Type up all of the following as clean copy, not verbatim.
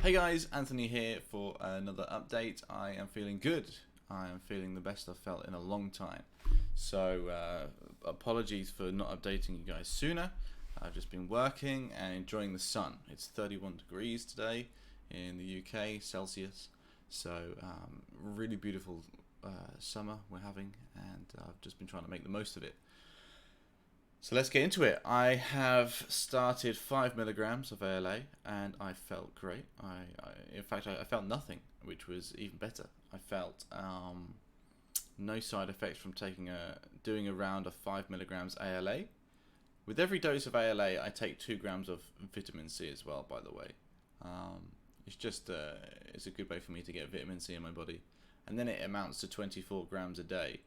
Hey guys, Anthony here for another update. I am feeling good. I am feeling the best I've felt in a long time. So apologies for not updating you guys sooner. I've just been working and enjoying the sun. It's 31 degrees today in the UK, Celsius. So really beautiful summer we're having, and I've just been trying to make the most of it. So let's get into it. I have started 5 milligrams of ALA and I felt great. In fact, I felt nothing, which was even better. I felt no side effects from doing a round of 5 milligrams ALA. With every dose of ALA, I take 2 grams of vitamin C as well, by the way. It's a good way for me to get vitamin C in my body. And then it amounts to 24 grams a day.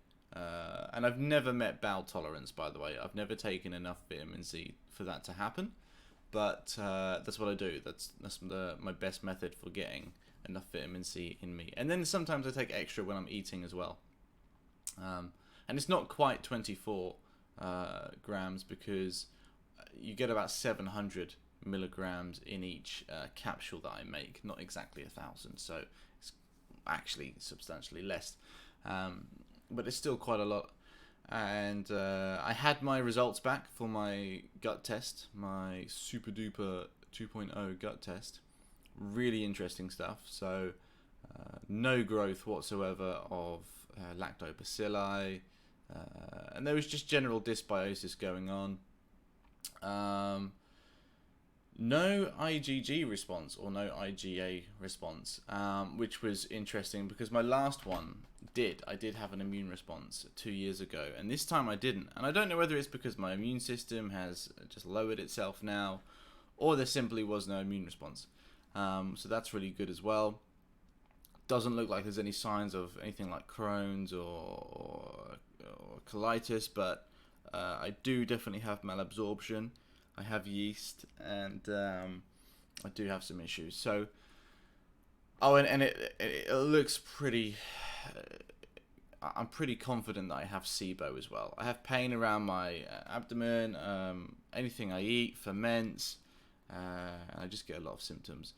And I've never met bowel tolerance, by the way. I've never taken enough vitamin C for that to happen, but that's what I do. That's my best method for getting enough vitamin C in me. And then sometimes I take extra when I'm eating as well. And it's not quite 24 grams because you get about 700 milligrams in each capsule that I make, not exactly 1,000, so it's actually substantially less. But it's still quite a lot. And I had my results back for my gut test, my super duper 2.0 gut test. Really interesting stuff. So no growth whatsoever of lactobacilli, and there was just general dysbiosis going on. No IgG response or no IgA response, which was interesting because my last one I did have an immune response 2 years ago, and this time I didn't. And I don't know whether it's because my immune system has just lowered itself now, or there simply was no immune response. So that's really good as well. Doesn't look like there's any signs of anything like Crohn's or colitis, but I do definitely have malabsorption. I have yeast, and I do have some issues. So, and it looks pretty. I'm pretty confident that I have SIBO as well. I have pain around my abdomen. Anything I eat ferments, and I just get a lot of symptoms.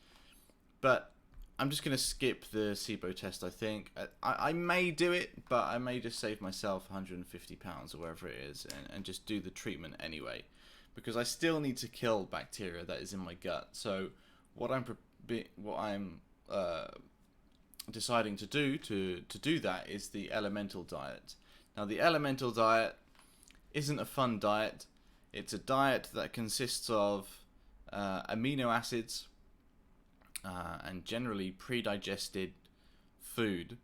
But I'm just gonna skip the SIBO test. I think I may do it, but I may just save myself £150 or wherever it is, and just do the treatment anyway. Because I still need to kill bacteria that is in my gut. So what I'm deciding to do that is the elemental diet. Now the elemental diet isn't a fun diet. It's a diet that consists of amino acids and generally pre-digested food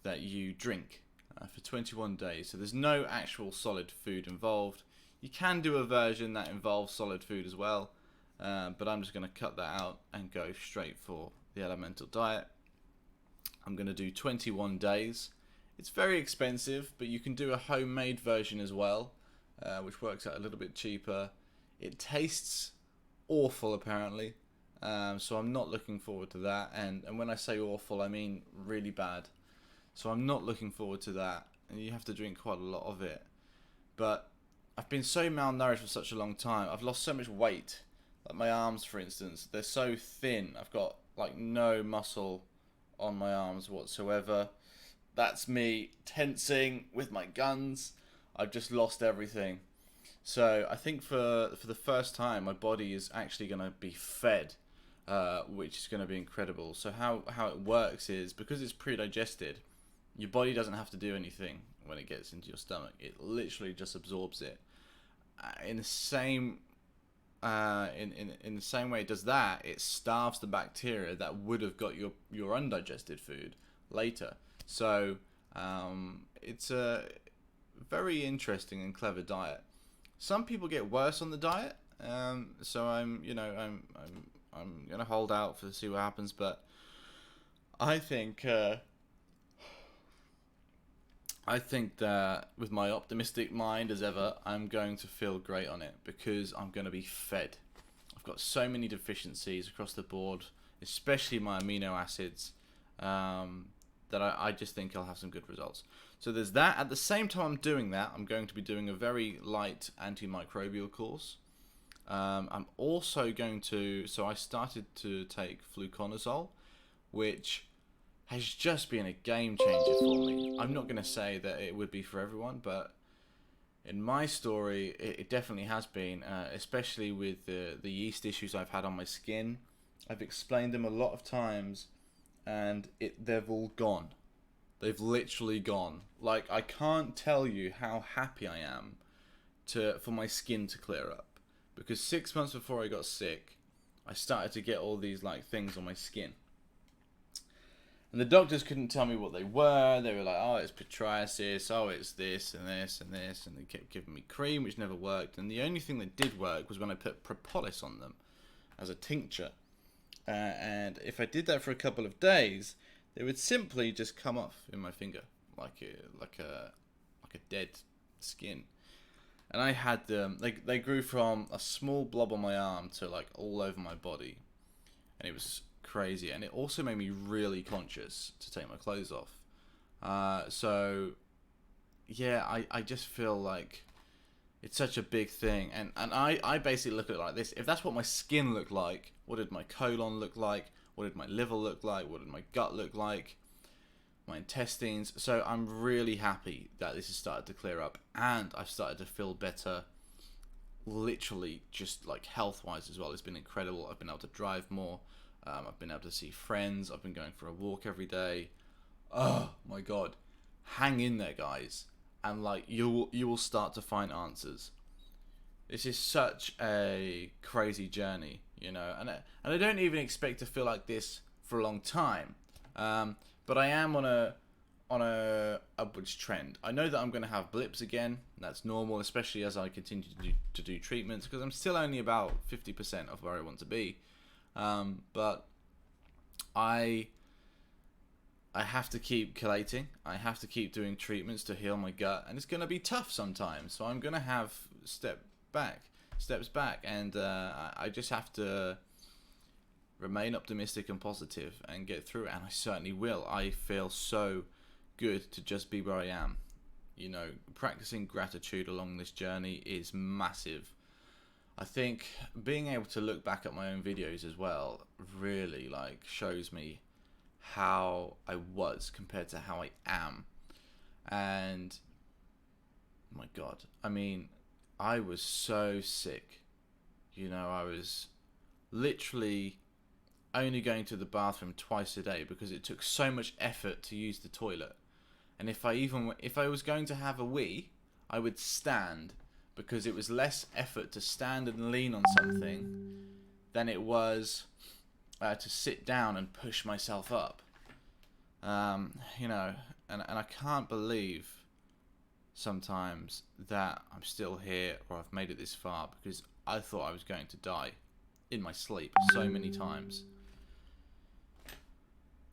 that you drink for 21 days. So there's no actual solid food involved. You can do a version that involves solid food as well, but I'm just going to cut that out and go straight for the elemental diet. I'm going to do 21 days. It's very expensive, but you can do a homemade version as well, which works out a little bit cheaper. It tastes awful, apparently, so I'm not looking forward to that. And when I say awful, I mean really bad. So I'm not looking forward to that, and you have to drink quite a lot of it. But I've been so malnourished for such a long time. I've lost so much weight. Like my arms, for instance, they're so thin. I've got like no muscle on my arms whatsoever. That's me tensing with my guns. I've just lost everything. So I think for the first time, my body is actually going to be fed, which is going to be incredible. So how it works is, because it's pre-digested, your body doesn't have to do anything when it gets into your stomach. It literally just absorbs it. In the same way it does that, it starves the bacteria that would have got your undigested food later. So it's a very interesting and clever diet. Some people get worse on the diet, so I'm gonna hold out to see what happens. But I think that with my optimistic mind as ever, I'm going to feel great on it because I'm going to be fed. I've got so many deficiencies across the board, especially my amino acids, that I just think I'll have some good results. So there's that. At the same time I'm doing that, I'm going to be doing a very light antimicrobial course. I'm also going to, so I started to take fluconazole, which has just been a game changer for me. I'm not going to say that it would be for everyone, but in my story, it definitely has been, especially with the yeast issues I've had on my skin. I've explained them a lot of times, and they've all gone. They've literally gone. Like, I can't tell you how happy I am for my skin to clear up. Because 6 months before I got sick, I started to get all these like things on my skin. And the doctors couldn't tell me what they were. They were like, oh, it's pityriasis, oh, it's this and this and this. And they kept giving me cream, which never worked. And the only thing that did work was when I put propolis on them as a tincture. And if I did that for a couple of days, they would simply just come off in my finger like a dead skin. And I had them, they grew from a small blob on my arm to like all over my body. And it was crazy. And it also made me really conscious to take my clothes off. So, yeah, I just feel like it's such a big thing. And I basically look at it like this. If that's what my skin looked like, what did my colon look like? What did my liver look like? What did my gut look like? My intestines. So I'm really happy that this has started to clear up, and I've started to feel better, literally just like health-wise as well. It's been incredible. I've been able to drive more. I've been able to see friends. I've been going for a walk every day. Oh my God. Hang in there, guys. And like you will start to find answers. This is such a crazy journey, you know, and I don't even expect to feel like this for a long time. But I am on a upwards trend. I know that I'm going to have blips again. That's normal, especially as I continue to do treatments, because I'm still only about 50% of where I want to be. But I have to keep collating. I have to keep doing treatments to heal my gut, and it's going to be tough sometimes. So I'm going to have steps back, and I just have to remain optimistic and positive and get through it, and I certainly will. I feel so good to just be where I am. You know, practicing gratitude along this journey is massive. I think being able to look back at my own videos as well really like shows me how I was compared to how I am. And my God, I mean, I was so sick. You know, I was literally only going to the bathroom twice a day because it took so much effort to use the toilet. And if I was going to have a wee, I would stand, because it was less effort to stand and lean on something than it was to sit down and push myself up. You know, and I can't believe sometimes that I'm still here or I've made it this far, because I thought I was going to die in my sleep so many times.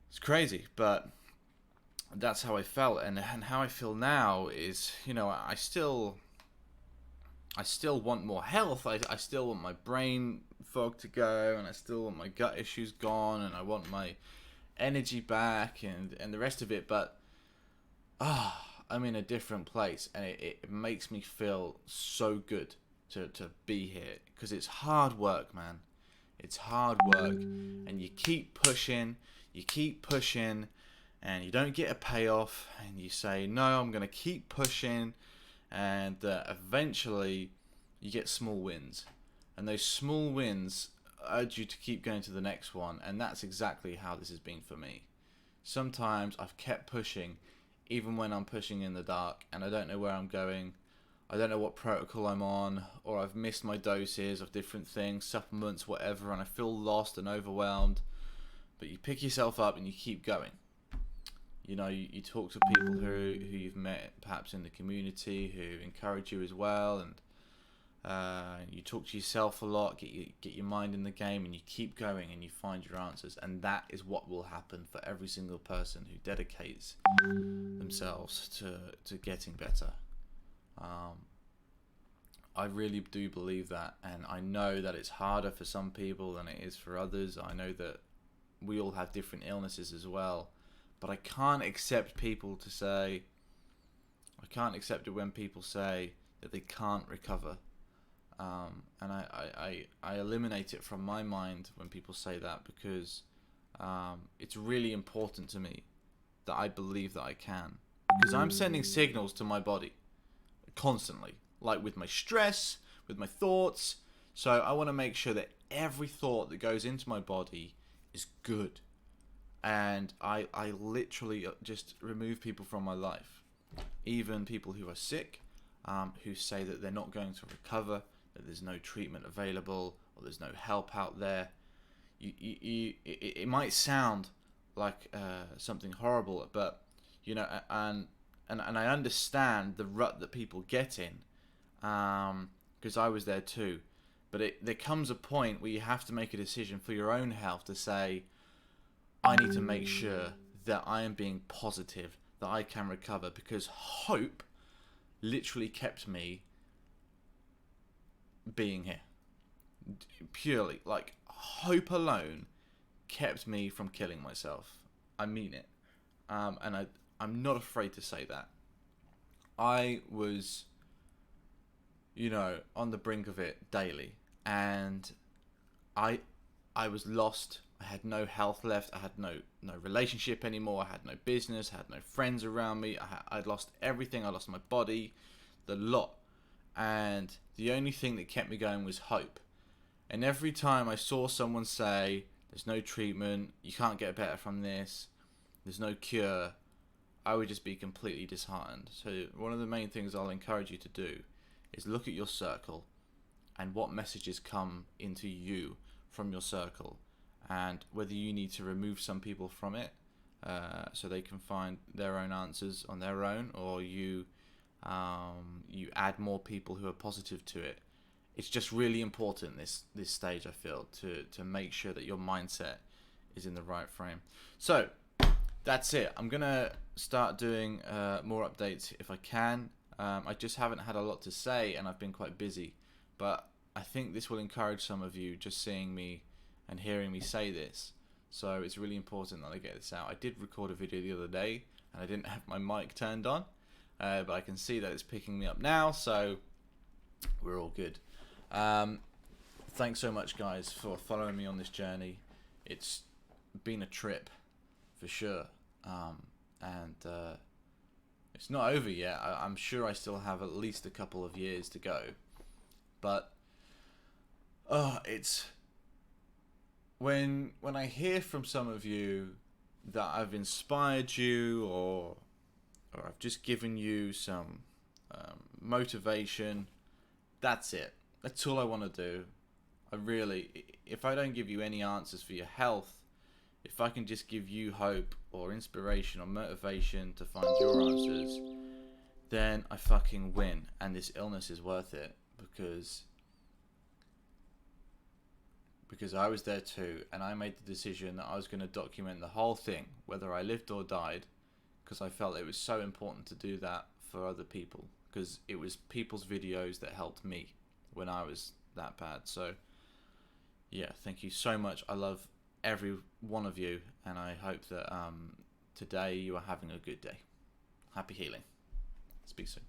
It's crazy, but that's how I felt, and how I feel now is, you know, I still want more health. I still want my brain fog to go, and I still want my gut issues gone, and I want my energy back, and the rest of it, but I'm in a different place, and it makes me feel so good to be here, because it's hard work, man. It's hard work, and you keep pushing, and you don't get a payoff, and you say, no, I'm going to keep pushing, and eventually you get small wins, and those small wins urge you to keep going to the next one, and that's exactly how this has been for me. Sometimes I've kept pushing, even when I'm pushing in the dark, and I don't know where I'm going. I don't know what protocol I'm on, or I've missed my doses of different things, supplements, whatever, and I feel lost and overwhelmed. But you pick yourself up and you keep going. You know, you talk to people who you've met perhaps in the community who encourage you as well, and you talk to yourself a lot, get your mind in the game, and you keep going and you find your answers. And that is what will happen for every single person who dedicates themselves to getting better. I really do believe that, and I know that it's harder for some people than it is for others. I know that we all have different illnesses as well, but I can't accept it when people say that they can't recover. And I eliminate it from my mind when people say that, because it's really important to me that I believe that I can, because I'm sending signals to my body constantly, like with my stress, with my thoughts. So I want to make sure that every thought that goes into my body is good. And I literally just remove people from my life, even people who are sick, who say that they're not going to recover, that there's no treatment available, or there's no help out there. It might sound like something horrible, but and I understand the rut that people get in, because I was there too. But there comes a point where you have to make a decision for your own health to say, I need to make sure that I am being positive, that I can recover, because hope literally kept me being here. Purely, like, hope alone kept me from killing myself. I mean it. And I'm not afraid to say that. I was, on the brink of it daily, and I was lost. I had no health left. I had no relationship anymore. I had no business. I had no friends around me. I'd lost everything. I lost my body, the lot. And the only thing that kept me going was hope. And every time I saw someone say, there's no treatment, you can't get better from this, there's no cure, I would just be completely disheartened. So one of the main things I'll encourage you to do is look at your circle and what messages come into you from your circle, and whether you need to remove some people from it so they can find their own answers on their own, or you add more people who are positive to it. It's just really important this stage, I feel, to make sure that your mindset is in the right frame. So that's it. I'm gonna start doing more updates if I can. I just haven't had a lot to say, and I've been quite busy, but I think this will encourage some of you just seeing me and hearing me say this. So it's really important that I get this out. I did record a video the other day and I didn't have my mic turned on, but I can see that it's picking me up now, so we're all good. Thanks so much, guys, for following me on this journey. It's been a trip for sure, and it's not over yet. I'm sure I still have at least a couple of years to go, but it's when I hear from some of you that I've inspired you, or I've just given you some motivation. That's it. That's all I want to do. If I don't give you any answers for your health, if I can just give you hope or inspiration or motivation to find your answers, then I fucking win, and this illness is worth it, because I was there too, and I made the decision that I was going to document the whole thing, whether I lived or died, because I felt it was so important to do that for other people, because it was people's videos that helped me when I was that bad. So yeah, thank you so much. I love every one of you, and I hope that today you are having a good day. Happy healing. Speak soon.